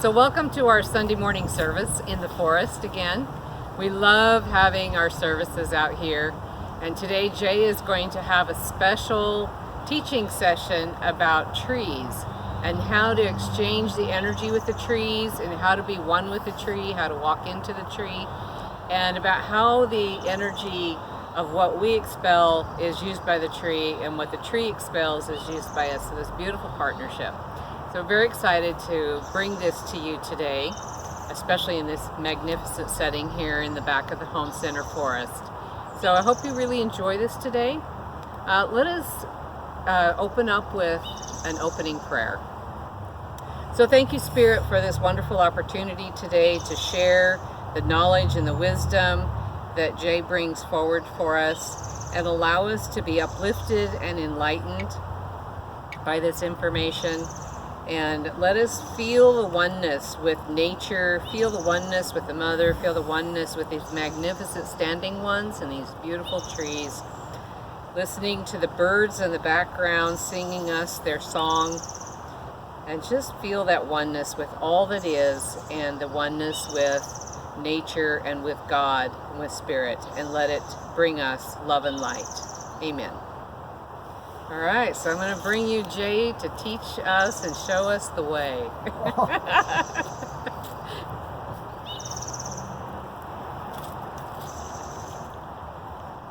So welcome to our Sunday morning service in the forest again. We love having our services out here. And today Jay is going to have a special teaching session about trees and how to exchange the energy with the trees and how to be one with the tree, how to walk into the tree, and about how the energy of what we expel is used by the tree and what the tree expels is used by us. So this beautiful partnership. So we're very excited to bring this to you today, especially in this magnificent setting here in the back of the H.O.M.E Center Forest. So I hope you really enjoy this today. Let us open up with an opening prayer. So thank you, Spirit, for this wonderful opportunity today to share the knowledge and the wisdom that Jay brings forward for us, and allow us to be uplifted and enlightened by this information. And let us feel the oneness with nature, feel the oneness with the mother, feel the oneness with these magnificent standing ones and these beautiful trees. Listening to the birds in the background singing us their song. And just feel that oneness with all that is, and the oneness with nature and with God and with Spirit. And let it bring us love and light. Amen. All right, so I'm going to bring you Jay to teach us and show us the way.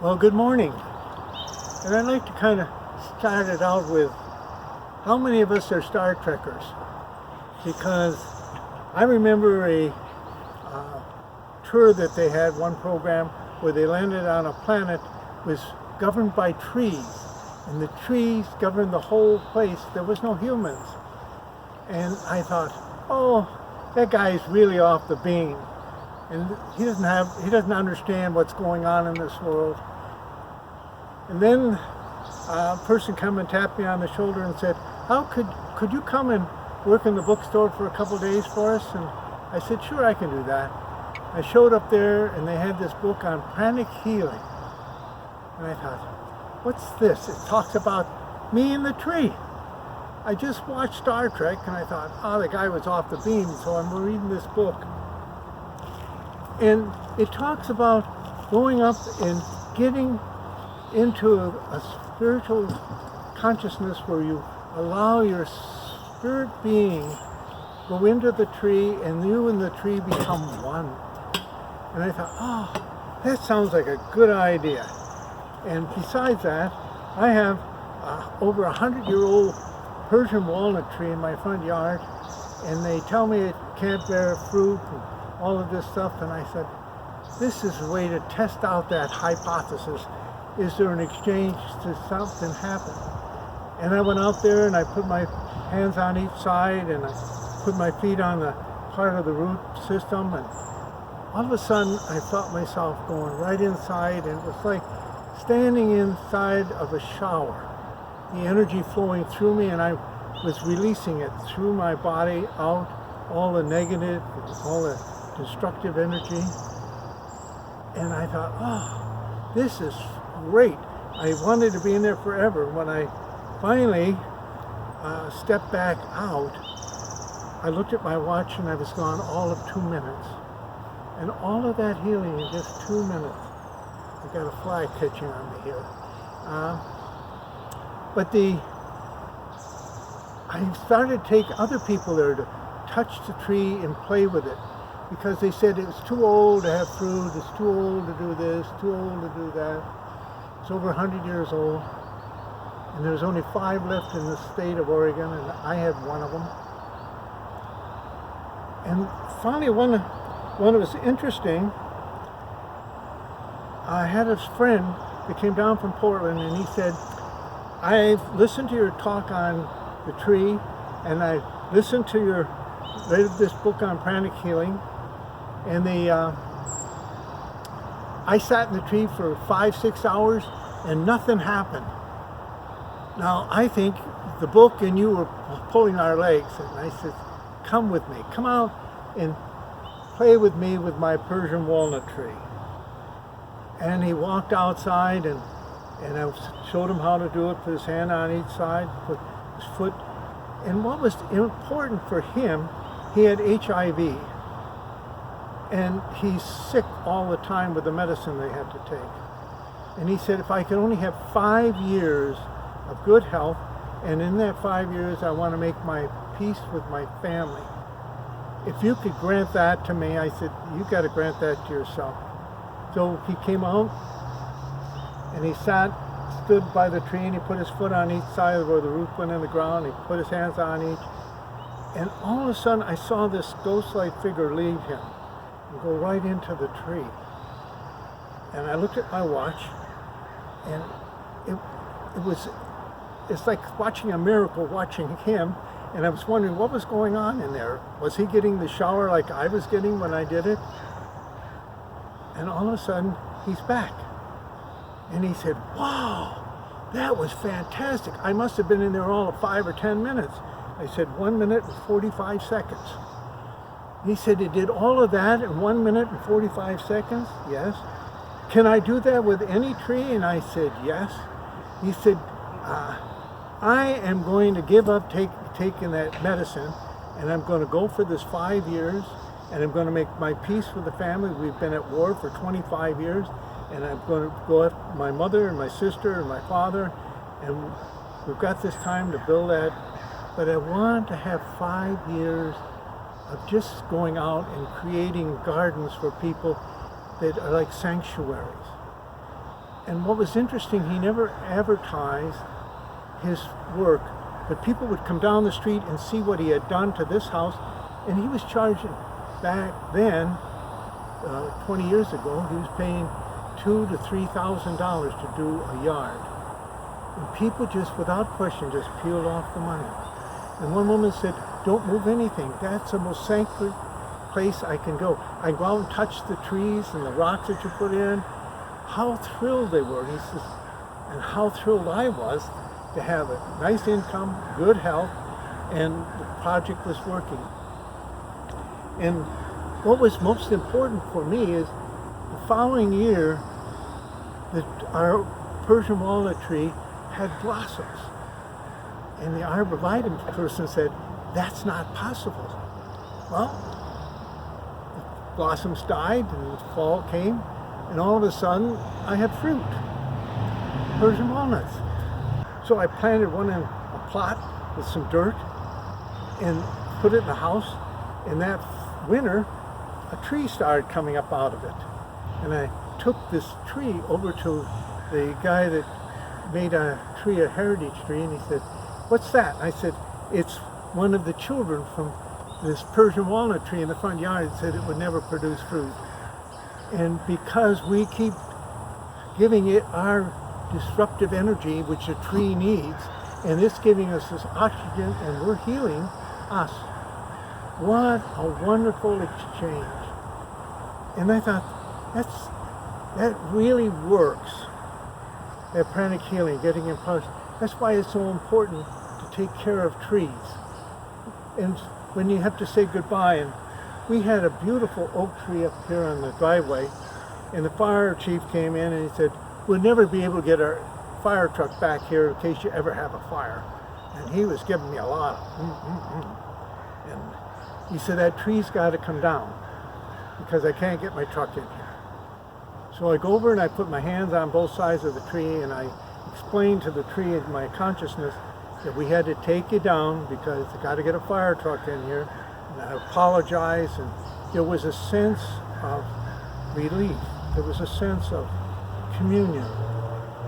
Well, good morning. And I'd like to kind of start it out with how many of us are Star Trekkers? Because I remember a tour that they had, one program, where they landed on a planet was governed by trees. And the trees governed the whole place. There was no humans. And I thought, oh, that guy's really off the beam. And he doesn't understand what's going on in this world. And then a person came and tapped me on the shoulder and said, could you come and work in the bookstore for a couple of days for us? And I said, sure, I can do that. I showed up there and they had this book on pranic healing. And I thought, what's this? It talks about me and the tree. I just watched Star Trek and I thought, oh, the guy was off the beam, so I'm reading this book. And it talks about going up and getting into a spiritual consciousness where you allow your spirit being go into the tree and you and the tree become one. And I thought, oh, that sounds like a good idea. And besides that, I have over 100-year-old Persian walnut tree in my front yard, and they tell me it can't bear fruit and all of this stuff, and I said, this is a way to test out that hypothesis. Is there an exchange to something happen? And I went out there and I put my hands on each side and I put my feet on the part of the root system, and all of a sudden I felt myself going right inside, and it was like standing inside of a shower, the energy flowing through me, and I was releasing it through my body out, all the negative, all the destructive energy. And I thought, oh, this is great. I wanted to be in there forever. When I finally stepped back out, I looked at my watch and I was gone all of 2 minutes. And all of that healing in just 2 minutes. I got a fly catching on me here. I started to take other people there to touch the tree and play with it, because they said it was too old to have fruit, it's too old to do this, too old to do that. It's over 100 years old, and there's only 5 left in the state of Oregon, and I had one of them. And finally, one that was interesting, I had a friend that came down from Portland, and he said, I've listened to your talk on the tree, and I listened to read this book on pranic healing, and I sat in the tree for 5-6 hours and nothing happened. Now I think the book and you were pulling our legs, and I said, come with me, come out and play with me with my Persian walnut tree. And he walked outside, and I showed him how to do it, put his hand on each side, put his foot. And what was important for him He had HIV, and he's sick all the time with the medicine they had to take. And he said, if I could only have 5 years of good health, and in that 5 years I want to make my peace with my family. If you could grant that to me, I said, you got to grant that to yourself. So he came out, and he stood by the tree, and he put his foot on each side where the root went in the ground. He put his hands on each. And all of a sudden, I saw this ghost-like figure leave him and go right into the tree. And I looked at my watch, and it's like watching a miracle, watching him. And I was wondering what was going on in there. Was he getting the shower like I was getting when I did it? And all of a sudden, he's back. And he said, wow, that was fantastic. I must have been in there all of 5 or 10 minutes. I said, 1 minute and 45 seconds. He said, you did all of that in 1 minute and 45 seconds? Yes. Can I do that with any tree? And I said, yes. He said, I am going to give up taking that medicine, and I'm going to go for this 5 years, and I'm going to make my peace with the family. We've been at war for 25 years, and I'm going to go after my mother and my sister and my father, and we've got this time to build that. But I want to have 5 years of just going out and creating gardens for people that are like sanctuaries. And what was interesting, he never advertised his work, but people would come down the street and see what he had done to this house, and he was charging back then, 20 years ago, he was paying $2,000 to $3,000 to do a yard. And people just, without question, just peeled off the money. And one woman said, don't move anything. That's the most sacred place I can go. I can go out and touch the trees and the rocks that you put in. How thrilled they were. And he says, and how thrilled I was to have a nice income, good health, and the project was working. And what was most important for me is the following year, our Persian walnut tree had blossoms. And the arborvitae person said, that's not possible. Well, the blossoms died and the fall came, and all of a sudden I had fruit, Persian walnuts. So I planted one in a plot with some dirt and put it in the house, and that winter a tree started coming up out of it. And I took this tree over to the guy that made a tree a heritage tree, and he said, what's that? And I said, it's one of the children from this Persian walnut tree in the front yard. It said it would never produce fruit. And because we keep giving it our disruptive energy, which a tree needs, and it's giving us this oxygen, and we're healing us. What a wonderful exchange. And I thought, that really works. That pranic healing, getting in touch. That's why it's so important to take care of trees. And when you have to say goodbye, and we had a beautiful oak tree up here on the driveway, and the fire chief came in and he said, we'll never be able to get our fire truck back here in case you ever have a fire. And he was giving me a lot of And he said, that tree's got to come down because I can't get my truck in here. So I go over and I put my hands on both sides of the tree, and I explained to the tree in my consciousness that we had to take it down because I got to get a fire truck in here. And I apologized, and there was a sense of relief. There was a sense of communion.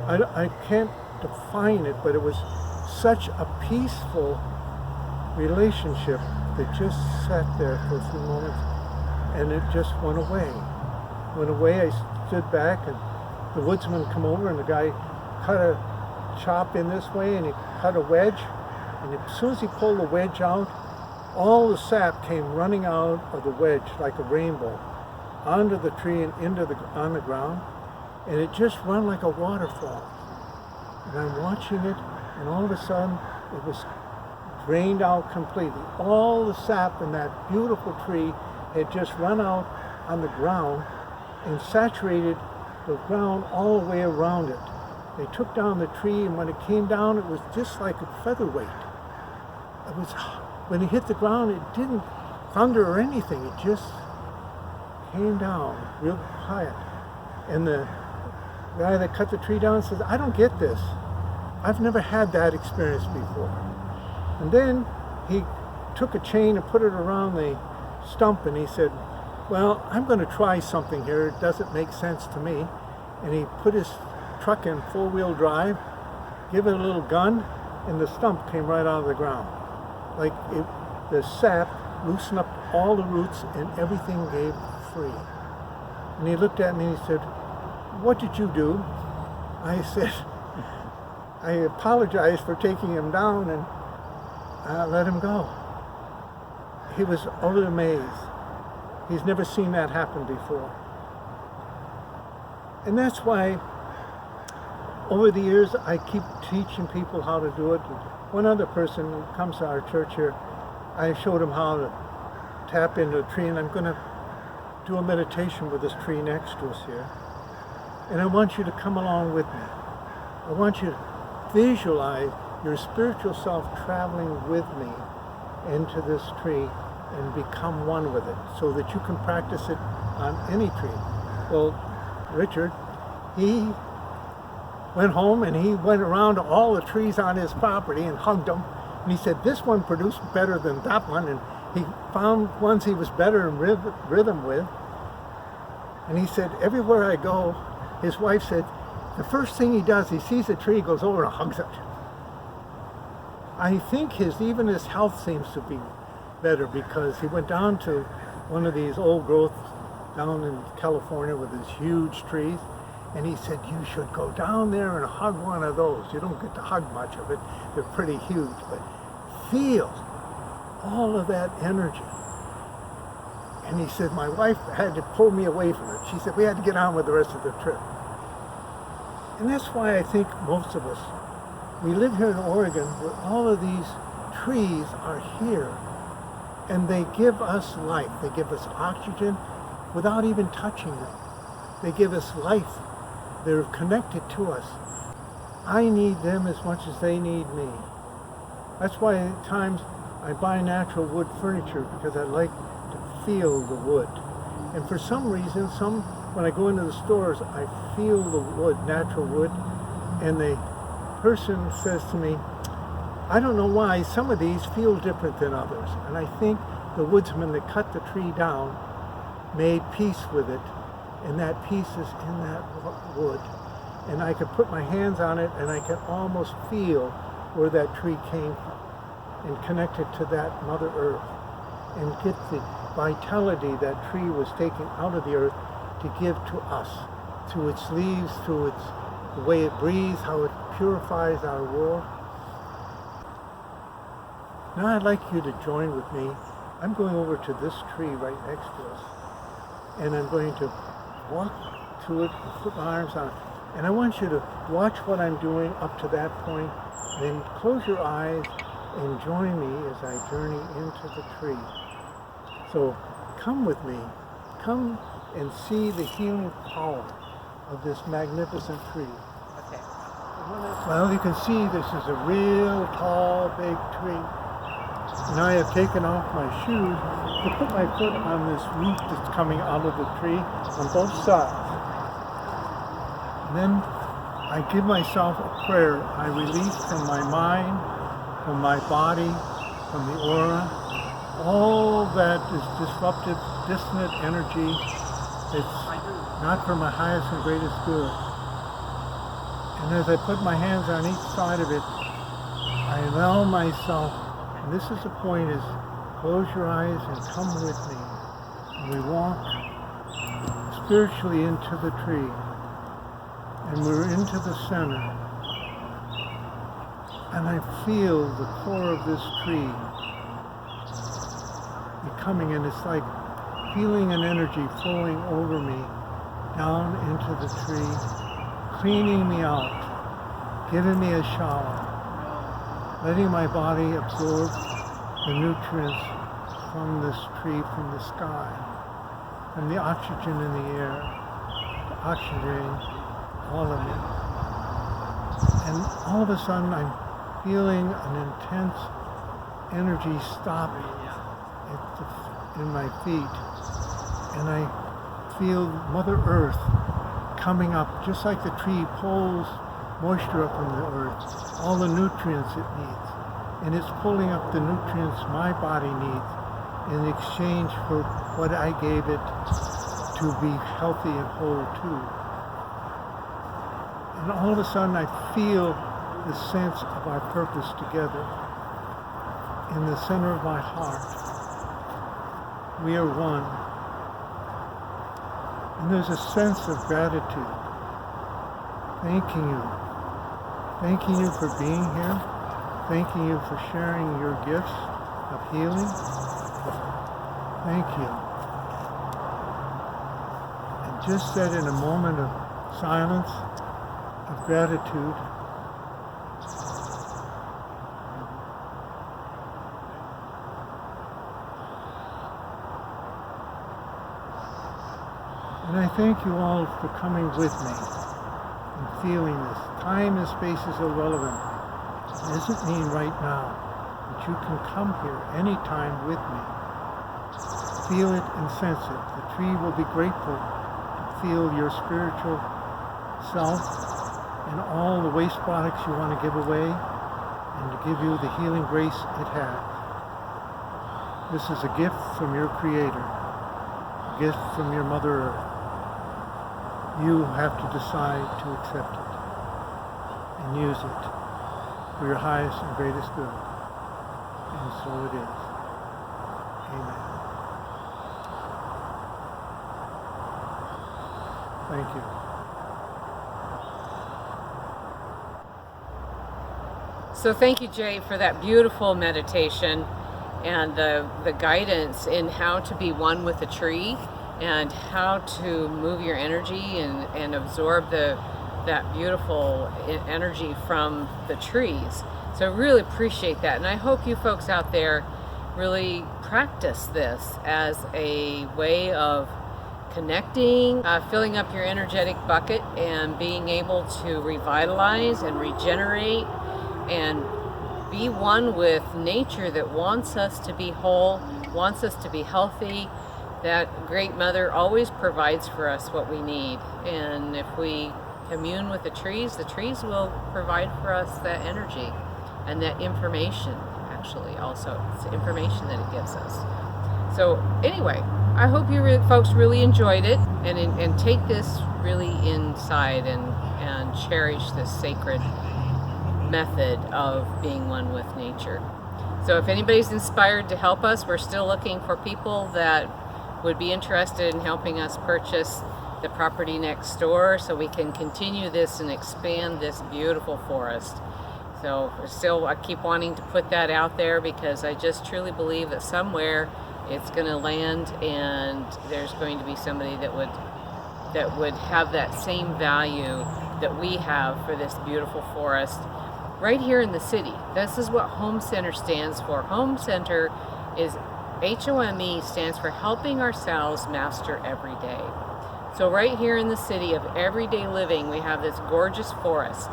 I can't define it, but it was such a peaceful relationship that just sat there for a few moments, and it just went away. Went away, I stood back, and the woodsman come over, and the guy cut a chop in this way, and he cut a wedge, and as soon as he pulled the wedge out, all the sap came running out of the wedge like a rainbow onto the tree and on the ground, and it just ran like a waterfall. And I'm watching it, and all of a sudden it was drained out completely. All the sap in that beautiful tree had just run out on the ground and saturated the ground all the way around it. They took down the tree, and when it came down, it was just like a featherweight. It was, when it hit the ground, it didn't thunder or anything. It just came down real quiet. And the guy that cut the tree down says, I don't get this. I've never had that experience before. And then he took a chain and put it around the stump, and he said, well, I'm going to try something here. It doesn't make sense to me. And he put his truck in four-wheel drive, give it a little gun, and the stump came right out of the ground. Like the sap loosened up all the roots and everything gave free. And he looked at me and he said, what did you do? I said, I apologized for taking him down, and I let him go. He was utterly amazed. He's never seen that happen before. And that's why over the years I keep teaching people how to do it. One other person who comes to our church here, I showed him how to tap into a tree, and I'm going to do a meditation with this tree next to us here. And I want you to come along with me. I want you to visualize your spiritual self traveling with me into this tree and become one with it so that you can practice it on any tree. Well, Richard, he went home and he went around to all the trees on his property and hugged them. And he said, this one produced better than that one. And he found ones he was better in rhythm with. And he said, everywhere I go, his wife said, the first thing he does, he sees a tree, goes over and hugs it. I think even his health seems to be better because he went down to one of these old growth down in California with these huge trees. And he said, you should go down there and hug one of those. You don't get to hug much of it. They're pretty huge, but feel all of that energy. And he said, my wife had to pull me away from it. She said, we had to get on with the rest of the trip. And that's why I think most of us, we live here in Oregon where all of these trees are here and they give us life. They give us oxygen without even touching them. They give us life. They're connected to us. I need them as much as they need me. That's why at times I buy natural wood furniture because I like to feel the wood. And for some reason, when I go into the stores, I feel the wood, natural wood, and the person says to me, I don't know why some of these feel different than others. And I think the woodsman that cut the tree down made peace with it, and that peace is in that wood. And I could put my hands on it and I could almost feel where that tree came from and connect it to that Mother Earth and get the vitality that tree was taking out of the earth to give to us, through its leaves, through the way it breathes, how it purifies our world. Now I'd like you to join with me. I'm going over to this tree right next to us, and I'm going to walk to it and put my arms on it. And I want you to watch what I'm doing up to that point, then close your eyes and join me as I journey into the tree. So come with me. Come and see the healing power of this magnificent tree. Okay. Well, you can see this is a real tall, big tree. And I have taken off my shoes to put my foot on this root that's coming out of the tree on both sides. And then I give myself a prayer. I release from my mind, from my body, from the aura, all that is disruptive, dissonant energy. It's not for my highest and greatest good. And as I put my hands on each side of it, I allow myself, and this is the point, is close your eyes and come with me. And we walk spiritually into the tree. And we're into the center. And I feel the core of this tree becoming, and it's like feeling an energy flowing over me down into the tree, cleaning me out, giving me a shower, letting my body absorb the nutrients from this tree, from the sky, from the oxygen in the air, oxygenating all of me. And all of a sudden I'm feeling an intense energy stop. in my feet, and I feel Mother Earth coming up, just like the tree pulls moisture up from the earth, all the nutrients it needs. And it's pulling up the nutrients my body needs in exchange for what I gave it to be healthy and whole too. And all of a sudden I feel the sense of our purpose together in the center of my heart. We are one. And there's a sense of gratitude. Thanking you. Thanking you for being here. Thanking you for sharing your gifts of healing. Thank you. And just that in a moment of silence, of gratitude, and I thank you all for coming with me and feeling this. Time and space is irrelevant. It doesn't mean right now, but you can come here anytime with me. Feel it and sense it. The tree will be grateful to feel your spiritual self and all the waste products you want to give away and to give you the healing grace it has. This is a gift from your Creator, a gift from your Mother Earth. You have to decide to accept it and use it for your highest and greatest good. And so it is. Amen. Thank you. So thank you, Jay, for that beautiful meditation and the guidance in how to be one with the tree and how to move your energy and absorb that beautiful energy from the trees. So I really appreciate that. And I hope you folks out there really practice this as a way of connecting, filling up your energetic bucket and being able to revitalize and regenerate and be one with nature that wants us to be whole, wants us to be healthy. That great mother always provides for us what we need. And if we commune with the trees will provide for us that energy and that information, actually, also. It's the information that it gives us. So anyway, I hope you folks really enjoyed it and take this really inside and cherish this sacred method of being one with nature. So if anybody's inspired to help us, we're still looking for people that would be interested in helping us purchase the property next door so we can continue this and expand this beautiful forest. So I keep wanting to put that out there because I just truly believe that somewhere it's going to land and there's going to be somebody that would have that same value that we have for this beautiful forest right here in the city. This is what H.O.M.E Center stands for. H.O.M.E Center is H.O.M.E stands for Helping Ourselves Master Every Day. So right here in the city of everyday living, we have this gorgeous forest.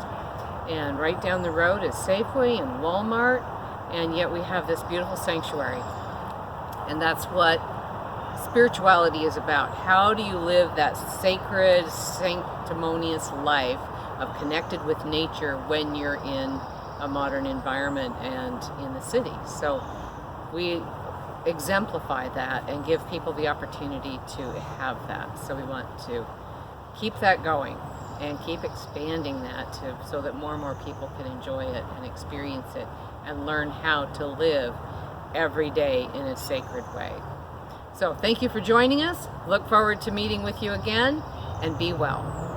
And right down the road is Safeway and Walmart, and yet we have this beautiful sanctuary. And that's what spirituality is about. How do you live that sacred, sanctimonious life of connected with nature when you're in a modern environment and in the city? So we exemplify that and give people the opportunity to have that. So we want to keep that going and keep expanding that so that more and more people can enjoy it and experience it and learn how to live every day in a sacred way. So thank you for joining us. Look forward to meeting with you again, and be well.